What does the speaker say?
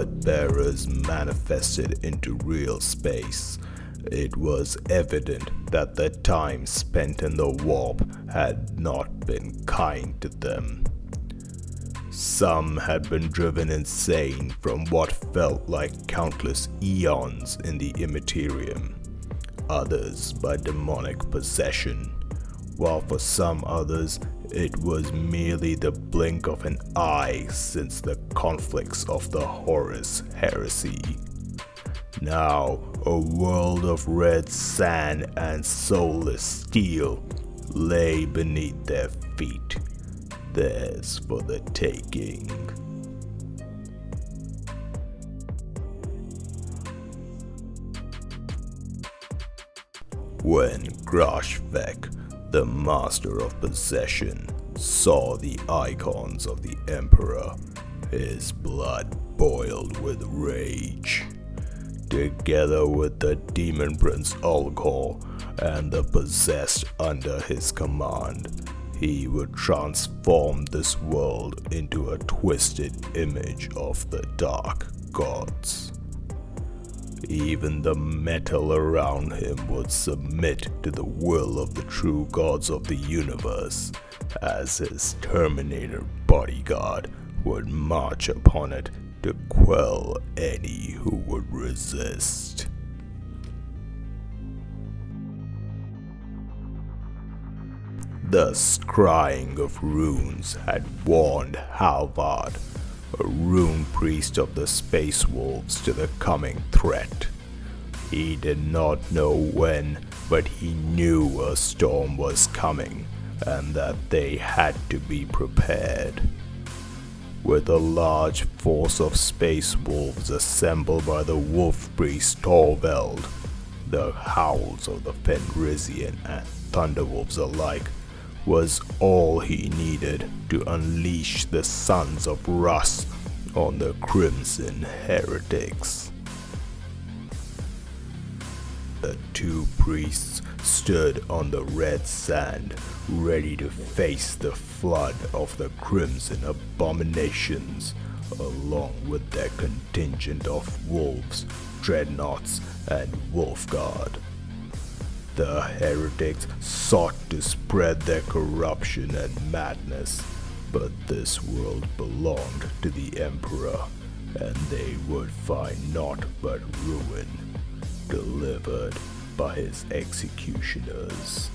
blood-bearers manifested into real space, it was evident that the time spent in the warp had not been kind to them. Some had been driven insane from what felt like countless eons in the immaterium, others by demonic possession, while for some others it was merely the blink of an eye since the conflicts of the Horus Heresy. Now, a world of red sand and soulless steel lay beneath their feet, theirs for the taking. When Grashvek, the master of possession, saw the icons of the Emperor, his blood boiled with rage. Together with the Demon Prince Ulghor and the possessed under his command, he would transform this world into a twisted image of the dark gods. Even the metal around him would submit to the will of the true gods of the universe, as his terminator bodyguard would march upon it to quell any who would resist. The scrying of runes had warned Halvard, a rune priest of the Space Wolves, to the coming threat. He did not know when, but he knew a storm was coming, and that they had to be prepared. With a large force of Space Wolves assembled by the Wolf Priest Torvald, the howls of the Fenrisian and Thunderwolves alike was all he needed to unleash the Sons of Rust on the Crimson Heretics. The two priests stood on the red sand, ready to face the flood of the Crimson Abominations, along with their contingent of wolves, dreadnoughts, and Wolfguard. The heretics sought to spread their corruption and madness, but this world belonged to the Emperor, and they would find naught but ruin, delivered by his executioners.